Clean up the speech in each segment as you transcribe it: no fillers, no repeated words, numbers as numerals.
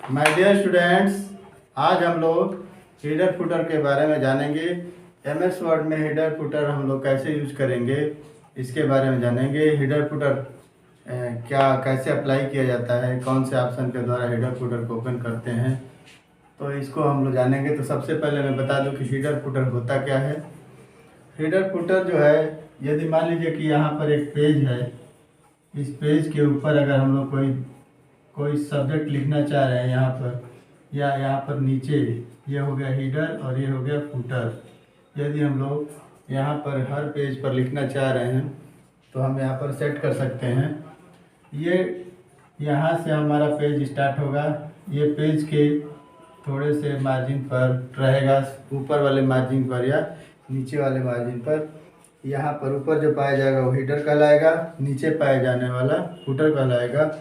My dear students, आज हम लोग हेडर फुटर के बारे में जानेंगे। एमएस वर्ड में हेडर फुटर हम लोग कैसे यूज करेंगे इसके बारे में जानेंगे। हेडर फुटर क्या कैसे अप्लाई किया जाता है, कौन से ऑप्शन के द्वारा हेडर फुटर को ओपन करते हैं, तो इसको हम लोग जानेंगे। तो सबसे पहले मैं बता दूं कि हेडर फुटर होता क्या है। हेडर फुटर जो है, यदि मान लीजिए कि यहाँ पर एक पेज है, इस पेज के ऊपर अगर हम लोग कोई सब्जेक्ट लिखना चाह रहे हैं यहाँ पर या यहाँ पर नीचे, ये हो गया हेडर और ये हो गया फुटर। यदि हम लोग यहाँ पर हर पेज पर लिखना चाह रहे हैं तो हम यहाँ पर सेट कर सकते हैं। ये यहाँ से हमारा पेज स्टार्ट होगा। ये पेज के थोड़े से मार्जिन पर रहेगा, ऊपर वाले मार्जिन पर या नीचे वाले मार्जिन पर। यहाँ पर ऊपर जो पाया जाएगा वो हेडर कहलाएगा, नीचे पाए जाने वाला फुटर कहलाएगा।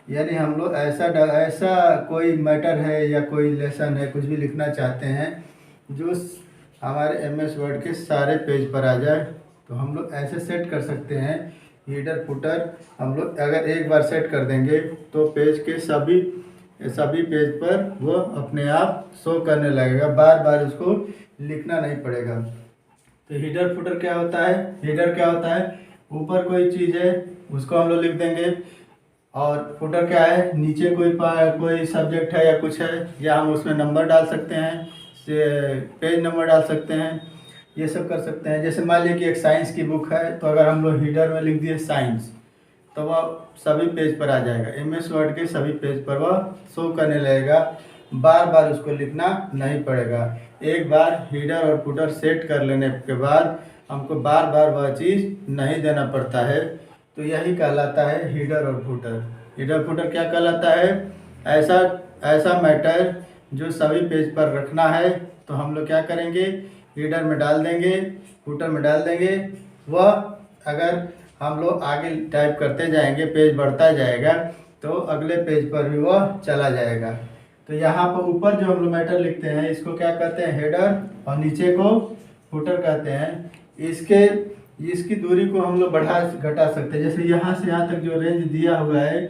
यानी हम लोग ऐसा कोई मैटर है या कोई लेसन है, कुछ भी लिखना चाहते हैं जो हमारे एमएस वर्ड के सारे पेज पर आ जाए, तो हम लोग ऐसे सेट कर सकते हैं। हेडर फुटर हम लोग अगर एक बार सेट कर देंगे तो पेज के सभी पेज पर वो अपने आप शो करने लगेगा, बार बार उसको लिखना नहीं पड़ेगा। तो हेडर फुटर क्या होता है? हेडर क्या होता है? ऊपर कोई चीज़ है उसको हम लोग लिख देंगे, और फुटर क्या है? नीचे कोई सब्जेक्ट है या कुछ है, या हम उसमें नंबर डाल सकते हैं, पेज नंबर डाल सकते हैं, ये सब कर सकते हैं। जैसे मान लीजिए कि एक साइंस की बुक है, तो अगर हम लोग हेडर में लिख दिए साइंस, तो वह सभी पेज पर आ जाएगा, एमएस वर्ड के सभी पेज पर वह शो करने लगेगा, बार बार उसको लिखना नहीं पड़ेगा। एक बार हेडर और फुटर सेट कर लेने के बाद हमको बार बार वह चीज़ नहीं देना पड़ता है। तो यही कहलाता है हेडर और फुटर। हेडर फुटर क्या कहलाता है? ऐसा मैटर जो सभी पेज पर रखना है, तो हम लोग क्या करेंगे? हेडर में डाल देंगे, फुटर में डाल देंगे। वह अगर हम लोग आगे टाइप करते जाएंगे, पेज बढ़ता जाएगा, तो अगले पेज पर भी वह चला जाएगा। तो यहाँ पर ऊपर जो हम लोग मैटर लिखते हैं इसको क्या कहते हैं? हेडर, और नीचे को फुटर कहते हैं। इसकी दूरी को हम लोग बढ़ा घटा सकते हैं। जैसे यहाँ से यहाँ तक जो रेंज दिया हुआ है,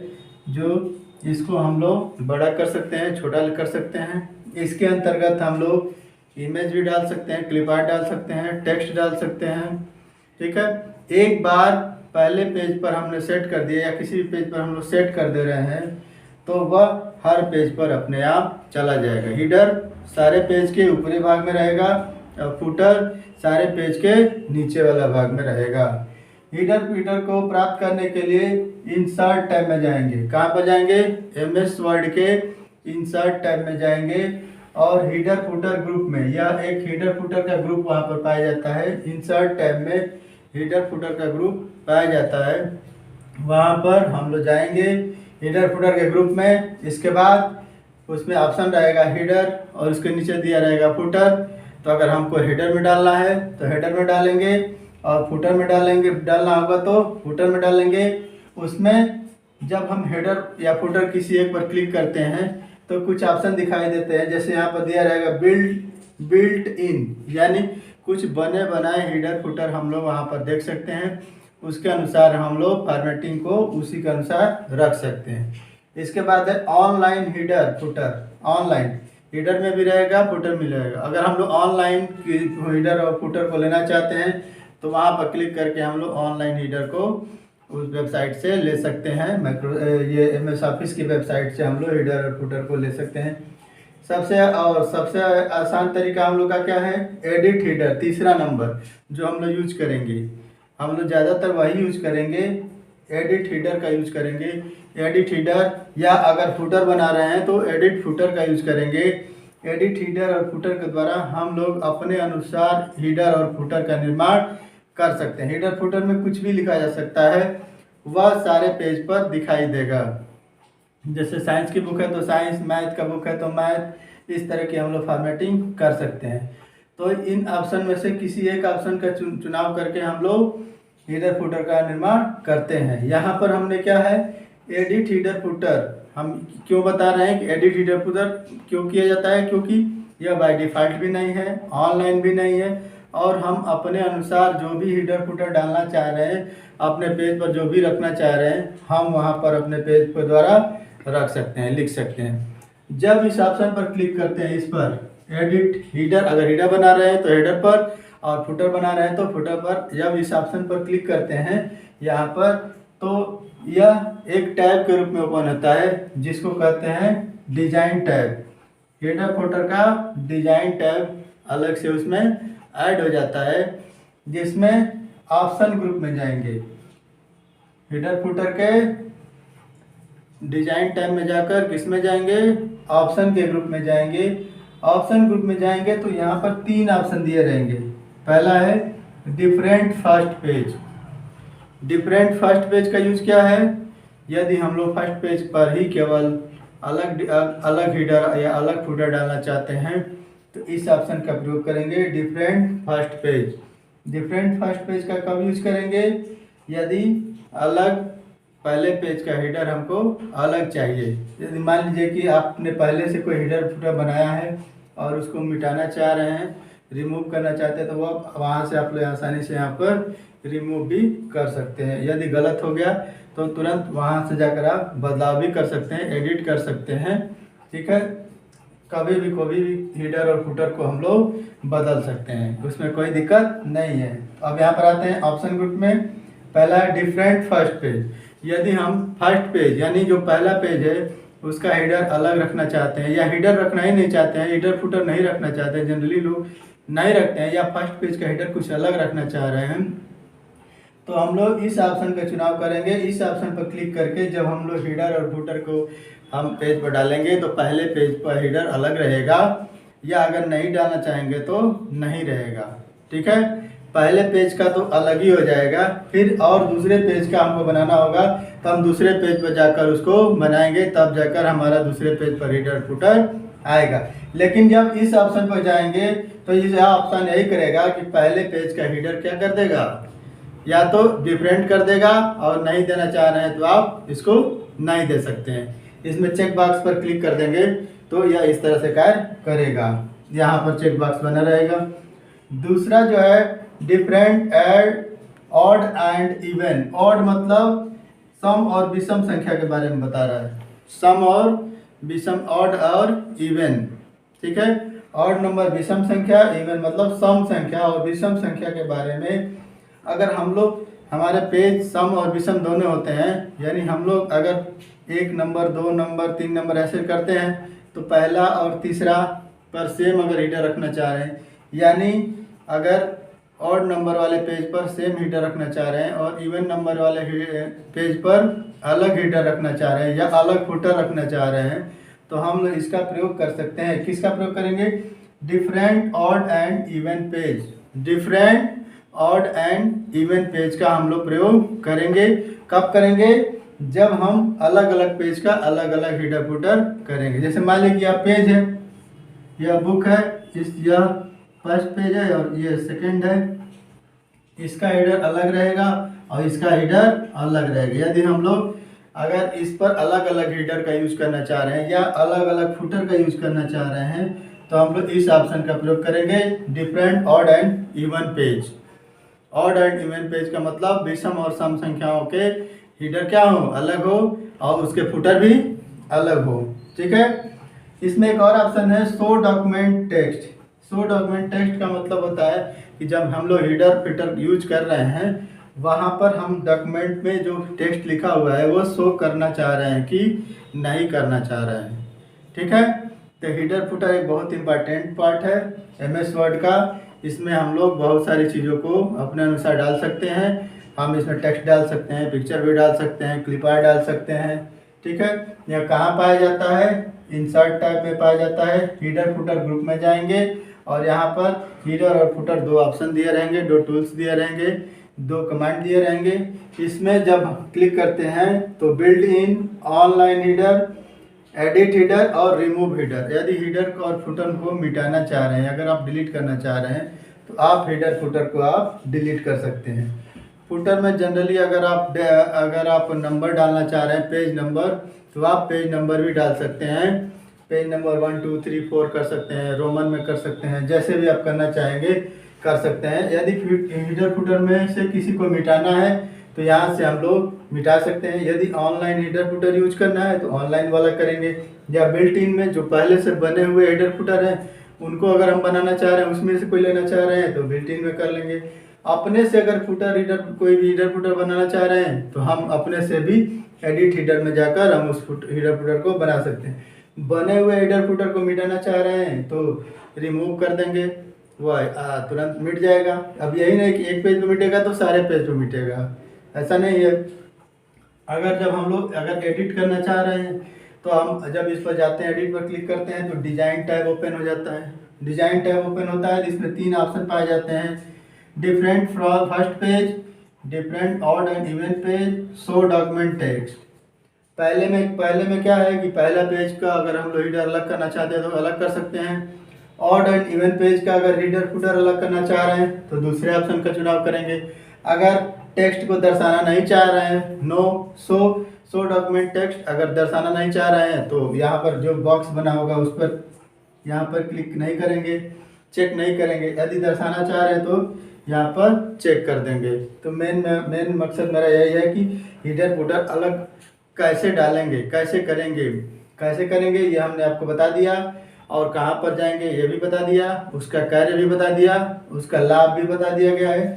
जो इसको हम लोग बड़ा कर सकते हैं, छोटा कर सकते हैं। इसके अंतर्गत हम लोग इमेज भी डाल सकते हैं, क्लिप आर्ट डाल सकते हैं, टेक्स्ट डाल सकते हैं। ठीक है, एक बार पहले पेज पर हमने सेट कर दिया या किसी भी पेज पर हम लोग सेट कर दे रहे हैं, तो वह हर पेज पर अपने आप चला जाएगा। हेडर सारे पेज के ऊपरी भाग में रहेगा और फुटर सारे पेज के नीचे वाला भाग में रहेगा। हेडर फुटर को प्राप्त करने के लिए इंसर्ट टैब में जाएंगे। कहाँ पर जाएंगे? एमएस वर्ड के इंसर्ट टैब में जाएंगे, और हेडर फुटर ग्रुप में, या एक हेडर फुटर का ग्रुप वहाँ पर पाया जाता है। इंसर्ट टैब में हेडर फुटर का ग्रुप पाया जाता है, वहाँ पर हम लोग जाएंगे हेडर फुटर के ग्रुप में। इसके बाद उसमें ऑप्शन रहेगा हेडर और उसके नीचे दिया रहेगा फुटर। तो अगर हमको हेडर में डालना है तो हेडर में डालेंगे, और फुटर में डालना होगा तो फुटर में डालेंगे। उसमें जब हम हेडर या फुटर किसी एक पर क्लिक करते हैं तो कुछ ऑप्शन दिखाई देते हैं। जैसे यहाँ पर दिया रहेगा बिल्ट इन, यानी कुछ बने बनाए हेडर फुटर हम लोग वहाँ पर देख सकते हैं। उसके अनुसार हम लोग फॉर्मेटिंग को उसी के अनुसार रख सकते हैं। इसके बाद है online header footer. Online header में भी रहेगा, फुटर में रहेगा। अगर हम लोग ऑनलाइन हेडर और फुटर को लेना चाहते हैं तो वहाँ पर क्लिक करके हम लोग ऑनलाइन हेडर को उस वेबसाइट से ले सकते हैं। ये एमएस ऑफिस की वेबसाइट से हम लोग हेडर और फुटर को ले सकते हैं। सबसे आसान तरीका हम लोग का क्या है? एडिट हेडर, तीसरा नंबर जो हम लोग यूज करेंगे। हम लोग ज़्यादातर वही यूज करेंगे, एडिट हेडर का यूज करेंगे। एडिट हेडर, या अगर फुटर बना रहे हैं तो एडिट फुटर का यूज करेंगे। एडिट हेडर और फुटर के द्वारा हम लोग अपने अनुसार हेडर और फुटर का निर्माण कर सकते हैं। हेडर फुटर में कुछ भी लिखा जा सकता है, वह सारे पेज पर दिखाई देगा। जैसे साइंस की बुक है तो साइंस, मैथ का बुक है तो मैथ, इस तरह की हम लोग फॉर्मेटिंग कर सकते हैं। तो इन ऑप्शन में से किसी एक ऑप्शन का चुनाव करके हम लोग हेडर फुटर का निर्माण करते हैं। यहाँ पर हमने क्या है? Edit header footer. हम क्यों बता रहे हैं कि एडिट हेडर फुटर क्यों किया जाता है? क्योंकि यह बाय डिफ़ॉल्ट भी नहीं है, ऑनलाइन भी नहीं है, और हम अपने अनुसार जो भी हेडर फुटर डालना चाह रहे हैं, अपने पेज पर जो भी रखना चाह रहे हैं, हम वहाँ पर अपने पेज पर द्वारा रख सकते हैं, लिख सकते हैं। जब इस ऑप्शन पर क्लिक करते हैं, इस पर एडिट हीडर, अगर हीडर बना रहे हैं तो हीडर पर, और फुटर बना रहे हैं तो फुटर पर, जब इस ऑप्शन पर क्लिक करते हैं यहाँ पर, तो यह एक टैब के रूप में ओपन होता है जिसको कहते हैं डिजाइन टैब। हीडर फुटर का डिजाइन टैब अलग से उसमें ऐड हो जाता है, जिसमें ऑप्शन ग्रुप में जाएंगे। हीडर फुटर के डिजाइन टैब में जाकर किस में जाएंगे, ऑप्शन के ग्रुप में जाएंगे। ऑप्शन ग्रुप में जाएंगे तो यहाँ पर 3 ऑप्शन दिए रहेंगे। पहला है different first page. Different first page का यूज क्या है, यदि हम लोग फर्स्ट पेज पर ही केवल अलग हीडर या अलग फुटर डालना चाहते हैं तो इस ऑप्शन का प्रयोग करेंगे, different first page. Different first page का कब यूज करेंगे, यदि अलग पहले पेज का हीडर हमको अलग चाहिए। यदि मान लीजिए कि आपने पहले से कोई हीडर फुटर बनाया है और उसको मिटाना चाह रहे हैं, रिमूव करना चाहते हैं, तो वो वहाँ से आप लोग आसानी से यहाँ पर रिमूव भी कर सकते हैं। यदि गलत हो गया तो तुरंत वहाँ से जाकर आप बदलाव भी कर सकते हैं, एडिट कर सकते हैं। ठीक है, कभी भी कोई भी हीडर और फुटर को हम लोग बदल सकते हैं, उसमें कोई दिक्कत नहीं है। अब यहाँ पर आते हैं ऑप्शन ग्रुप में। पहला है डिफरेंट फर्स्ट पेज। यदि हम फर्स्ट पेज यानी जो पहला पेज है उसका हीडर अलग रखना चाहते हैं, या हीडर रखना ही नहीं चाहते हैं, हीडर फुटर नहीं रखना चाहते हैं, जनरली लोग नहीं रखते हैं, या फर्स्ट पेज का हीडर कुछ अलग रखना चाह रहे हैं, तो हम लोग इस ऑप्शन का चुनाव करेंगे। इस ऑप्शन पर क्लिक करके जब हम लोग हीडर और फुटर को हम पेज पर डालेंगे तो पहले पेज पर हीडर अलग रहेगा, या अगर नहीं डालना चाहेंगे तो नहीं रहेगा। ठीक है, पहले पेज का तो अलग ही हो जाएगा, फिर और दूसरे पेज का हमको बनाना होगा तो हम दूसरे पेज पर जाकर उसको बनाएंगे, तब जाकर हमारा दूसरे पेज पर हीडर फुटर आएगा। लेकिन जब इस ऑप्शन पर जाएंगे तो यह ऑप्शन यही करेगा कि पहले पेज का हीडर क्या कर देगा, या तो डिफरेंट कर देगा, और नहीं देना चाह रहे हैं तो आप इसको नहीं दे सकते हैं। इसमें चेक बॉक्स पर क्लिक कर देंगे तो यह इस तरह से कार्य करेगा, यहाँ पर चेक बॉक्स बना रहेगा। दूसरा जो है different add odd and even. Odd मतलब सम और विषम संख्या के बारे में बता रहा है, सम और विषम, ऑड और इवन। ठीक है, ऑड नंबर विषम संख्या, इवन मतलब सम संख्या और विषम संख्या के बारे में। अगर हम लोग, हमारे पेज सम और विषम दोनों होते हैं, यानी हम लोग अगर 1 नंबर 2 नंबर 3 नंबर ऐसे करते हैं तो पहला और तीसरा पर सेम अगर हीडर रखना चाह रहे हैं, यानी अगर ऑड नंबर वाले पेज पर सेम हीडर रखना चाह रहे हैं और इवन नंबर वाले पेज पर अलग हीडर रखना चाह रहे हैं या अलग फुटर रखना चाह रहे हैं, तो हम लोग इसका प्रयोग कर सकते हैं। किसका प्रयोग करेंगे, different odd and even page. Different odd and even page का हम लोग प्रयोग करेंगे। कब करेंगे, जब हम अलग अलग पेज का अलग अलग हीडर फुटर करेंगे। जैसे मान लीजिए यह पेज है, यह बुक है, यह फर्स्ट पेज है और ये सेकंड है, इसका हीडर अलग रहेगा और इसका हीडर अलग रहेगा। यदि हम लोग अगर इस पर अलग अलग हीडर का यूज करना चाह रहे हैं या अलग अलग फुटर का यूज करना चाह रहे हैं तो हम लोग इस ऑप्शन का प्रयोग करेंगे, different odd and even page. Odd and even page का मतलब विषम और सम संख्याओं के हीडर क्या हो, अलग हो, और उसके फुटर भी अलग हो। ठीक है, इसमें एक और ऑप्शन है show document text. Show document text का मतलब होता है कि जब हम लोग हीडर फुटर यूज कर रहे हैं वहाँ पर हम डॉक्यूमेंट में जो टेक्स्ट लिखा हुआ है वो शो करना चाह रहे हैं कि नहीं करना चाह रहे हैं। ठीक है, तो हीडर फुटर एक बहुत इंपॉर्टेंट पार्ट है MS वर्ड का। इसमें हम लोग बहुत सारी चीज़ों को अपने अनुसार डाल सकते हैं। हम इसमें टेक्स्ट डाल सकते हैं, पिक्चर भी डाल सकते हैं, क्लिप आर्ट डाल सकते हैं। ठीक है, यह कहाँ पाया जाता है, इंसर्ट टैब में पाया जाता है। हीडर फुटर ग्रुप में जाएंगे और यहाँ पर हीडर और फुटर 2 ऑप्शन दिए रहेंगे, 2 टूल्स दिए रहेंगे, 2 कमांड दिए रहेंगे। इसमें जब क्लिक करते हैं तो build in, online header, edit header और रिमूव हीडर। यदि हीडर को और फुटर को मिटाना चाह रहे हैं, अगर आप डिलीट करना चाह रहे हैं तो आप हीडर फुटर को आप डिलीट कर सकते हैं। फुटर में जनरली अगर आप नंबर डालना चाह रहे हैं, पेज नंबर, तो आप पेज नंबर भी डाल सकते हैं। पेज नंबर 1 2 3 4 कर सकते हैं, रोमन में कर सकते हैं, जैसे भी आप करना चाहेंगे कर सकते हैं। यदि हीडर फुटर में से किसी को मिटाना है तो यहाँ से हम लोग मिटा सकते हैं। यदि ऑनलाइन हेडर फुटर यूज करना है तो ऑनलाइन वाला करेंगे, या बिल्ट इन में जो पहले से बने हुए हेडर फुटर हैं उनको अगर हम बनाना चाह रहे हैं, उसमें से कोई लेना चाह रहे हैं तो बिल्ट इन में कर लेंगे। अपने से अगर फुटर हीडर कोई भी हीडर फुटर बनाना चाह रहे हैं तो हम अपने से भी एडिट हीडर में जाकर हम उस हीडर फुटर को बना सकते हैं। बने हुए हीडर फुटर को मिटाना चाह रहे हैं तो रिमूव कर देंगे, वह तुरंत मिट जाएगा। अब यही नहीं कि एक पेज पे मिटेगा तो सारे पेज पे मिटेगा, ऐसा नहीं है। अगर जब हम लोग अगर एडिट करना चाह रहे हैं तो हम जब इस पर जाते हैं, एडिट पर क्लिक करते हैं तो डिजाइन टैब ओपन हो जाता है। डिजाइन टैब ओपन होता है, इसमें 3 ऑप्शन पाए जाते हैं, different from first page, different odd and even page, show document text. पहले में क्या है कि पहला पेज का अगर हम लोग हीडर अलग करना चाहते हैं तो अलग कर सकते हैं। ऑड एंड इवन पेज का अगर हीडर फुटर अलग करना चाह रहे हैं तो दूसरे ऑप्शन का चुनाव करेंगे। अगर टेक्स्ट को दर्शाना नहीं चाह रहे हैं, नो शो डॉक्यूमेंट टेक्स्ट अगर दर्शाना नहीं चाह रहे हैं तो यहाँ पर जो बॉक्स बना होगा उस पर यहाँ पर क्लिक नहीं करेंगे, चेक नहीं करेंगे। यदि दर्शाना चाह रहे हैं तो यहाँ पर चेक कर देंगे। तो मेन मकसद मेरा यही है कि हीडर फुटर अलग कैसे डालेंगे, कैसे करेंगे ये हमने आपको बता दिया, और कहाँ पर जाएंगे ये भी बता दिया, उसका कार्य भी बता दिया, उसका लाभ भी बता दिया गया है।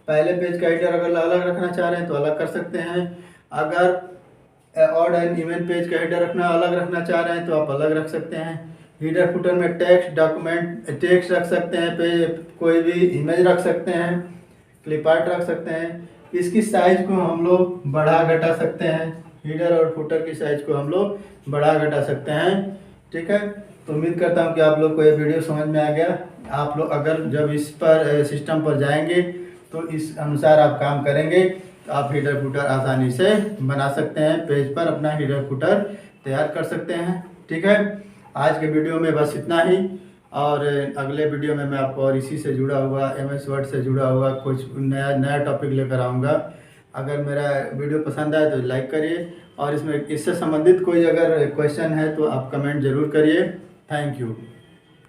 पहले पेज का हीडर अगर अलग रखना चाह रहे हैं तो अलग कर सकते हैं। अगर ऑड एंड इवन पेज का हीडर अलग रखना चाह रहे हैं तो आप अलग रख सकते हैं। हीडर फुटर में टेक्स्ट डॉक्यूमेंट टेक्स्ट रख सकते हैं, पेज कोई भी इमेज रख सकते हैं, क्लिप आर्ट रख सकते हैं। इसकी साइज को हम लोग बढ़ा घटा सकते हैं, हीडर और फुटर की साइज को हम लोग बढ़ा घटा सकते हैं। ठीक है, तो उम्मीद करता हूँ कि आप लोग को ये वीडियो समझ में आ गया। आप लोग अगर जब इस पर सिस्टम पर जाएंगे तो इस अनुसार आप काम करेंगे तो आप हीडर फुटर आसानी से बना सकते हैं, पेज पर अपना हीडर फुटर तैयार कर सकते हैं। ठीक है, आज के वीडियो में बस इतना ही, और अगले वीडियो में मैं आपको और इसी से जुड़ा हुआ MS वर्ड से जुड़ा हुआ कुछ नया टॉपिक लेकर आऊँगा। अगर मेरा वीडियो पसंद आए तो लाइक करिए, और इससे संबंधित कोई अगर क्वेश्चन है तो आप कमेंट ज़रूर करिए। Thank you.